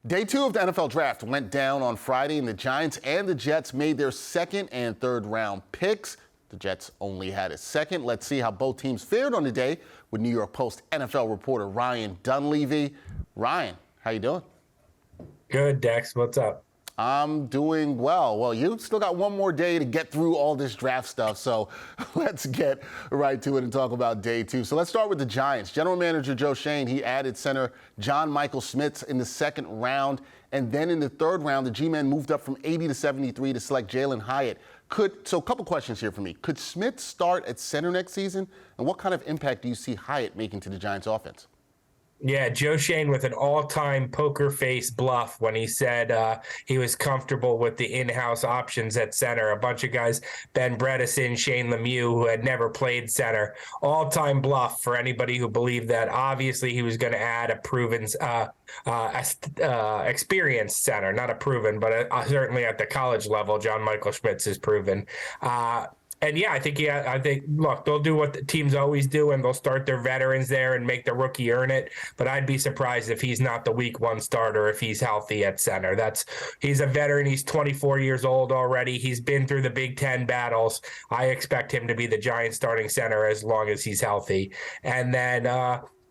Day 2 of the NFL Draft went down on Friday, and the Giants and the Jets made their second and third round picks. The Jets only had a second. Let's see how both teams fared on the day with New York Post NFL reporter Ryan Dunleavy. Ryan, how you doing? Good, Dex. What's up? I'm doing well. Well, you still got one more day to get through all this draft stuff, so let's get right to it and talk about day 2. So let's start with the Giants. General Manager Joe Schoen, he added center John Michael Schmitz in the second round, and then in the third round, the G-men moved up from 80 to 73 to select Jalen Hyatt. So a couple questions here for me. Could Schmitz start at center next season, and what kind of impact do you see Hyatt making to the Giants offense? Yeah, Joe Schoen with an all-time poker face bluff when he said he was comfortable with the in-house options at center. A bunch of guys, Ben Bredesen, Shane Lemieux, who had never played center. All-time bluff for anybody who believed that. Obviously, he was going to add a proven experienced center. Not a proven, but certainly at the college level, John Michael Schmitz is proven. And yeah, I think, look, they'll do what the teams always do, and they'll start their veterans there and make the rookie earn it. But I'd be surprised if he's not the week one starter if he's healthy at center. He's a veteran. He's 24 years old already. He's been through the Big Ten battles. I expect him to be the Giants starting center as long as he's healthy. And then,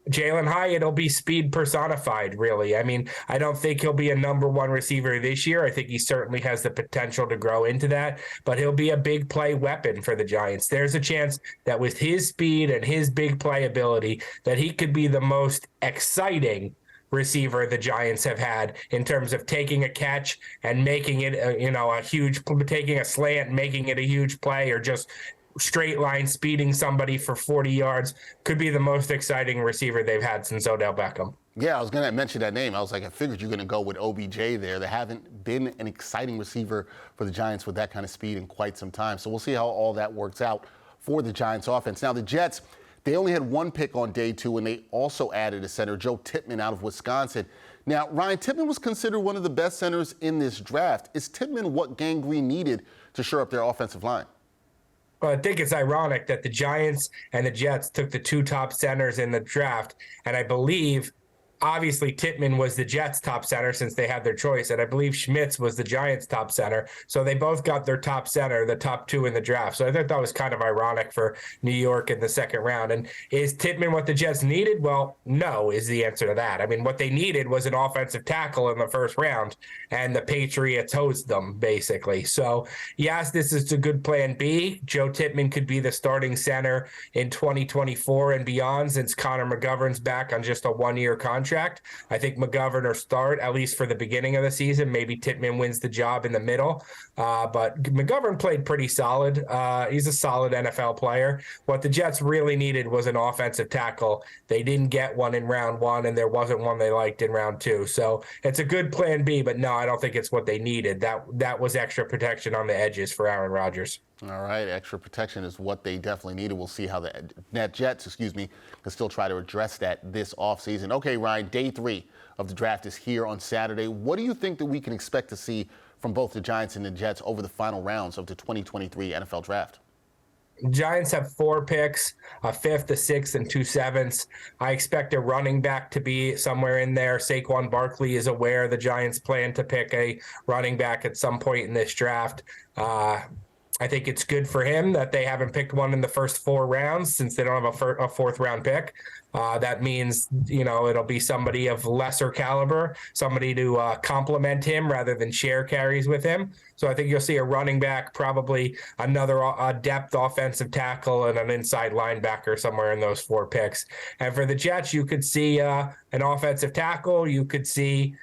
Jalen Hyatt will be speed personified, really. I mean, I don't think he'll be a number one receiver this year. I think he certainly has the potential to grow into that, but he'll be a big play weapon for the Giants. There's a chance that with his speed and his big play ability, that he could be the most exciting receiver the Giants have had in terms of taking a catch and making it, taking a slant, making it a huge play, or just straight line speeding somebody for 40 yards. Could be the most exciting receiver they've had since Odell Beckham. Yeah, I was going to mention that name. I was like, I figured you're going to go with OBJ there. There haven't been an exciting receiver for the Giants with that kind of speed in quite some time. So we'll see how all that works out for the Giants offense. Now, the Jets, they only had one pick on day 2, and they also added a center, Joe Tippmann, out of Wisconsin. Now, Ryan, Tippmann was considered one of the best centers in this draft. Is Tippmann what Gang Green needed to shore up their offensive line? Well, I think it's ironic that the Giants and the Jets took the two top centers in the draft, and I believe, obviously, Tippmann was the Jets' top center since they had their choice, and I believe Schmitz was the Giants' top center. So they both got their top center, the top two in the draft. So I thought that was kind of ironic for New York in the second round. And is Tippmann what the Jets needed? Well, no is the answer to that. I mean, what they needed was an offensive tackle in the first round, and the Patriots hosed them, basically. So, yes, this is a good plan B. Joe Tippmann could be the starting center in 2024 and beyond, since Connor McGovern's back on just a one-year contract. I think McGovern will start, at least for the beginning of the season. Maybe Tippmann wins the job in the middle. But McGovern played pretty solid. He's a solid NFL player. What the Jets really needed was an offensive tackle. They didn't get one in round 1, and there wasn't one they liked in round 2. So it's a good plan B, but no, I don't think it's what they needed. That was extra protection on the edges for Aaron Rodgers. All right, extra protection is what they definitely needed. We'll see how the Jets, can still try to address that this offseason. Okay, Ryan, day 3 of the draft is here on Saturday. What do you think that we can expect to see from both the Giants and the Jets over the final rounds of the 2023 NFL Draft? Giants have 4 picks, a 5th, a 6th, and 2 7ths. I expect a running back to be somewhere in there. Saquon Barkley is aware the Giants plan to pick a running back at some point in this draft. I think it's good for him that they haven't picked one in the first 4 rounds, since they don't have a 4th round pick. That means, it'll be somebody of lesser caliber, somebody to complement him rather than share carries with him. So I think you'll see a running back, probably another depth offensive tackle, and an inside linebacker somewhere in those 4 picks. And for the Jets, you could see an offensive tackle. You could see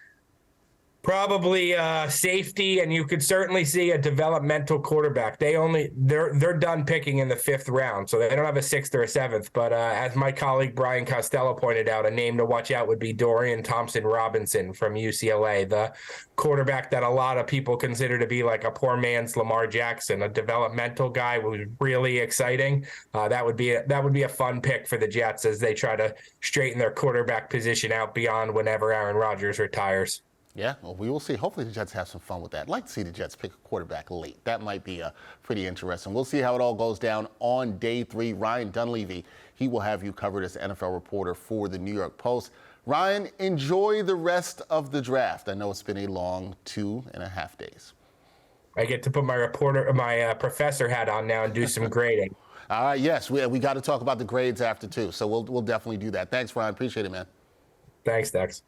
probably safety, and you could certainly see a developmental quarterback. They're done picking in the 5th round, so they don't have a 6th or a 7th. But as my colleague Brian Costello pointed out, a name to watch out would be Dorian Thompson-Robinson from UCLA, the quarterback that a lot of people consider to be like a poor man's Lamar Jackson, a developmental guy who's really exciting. That would be a fun pick for the Jets as they try to straighten their quarterback position out beyond whenever Aaron Rodgers retires. Yeah, well, we will see. Hopefully the Jets have some fun with that. I'd like to see the Jets pick a quarterback late. That might be pretty interesting. We'll see how it all goes down on day 3. Ryan Dunleavy, he will have you covered as NFL reporter for the New York Post. Ryan, enjoy the rest of the draft. I know it's been a long 2.5 days. I get to put my professor hat on now and do some grading. All right, yes, we got to talk about the grades after too. So we'll definitely do that. Thanks, Ryan. Appreciate it, man. Thanks, Dex.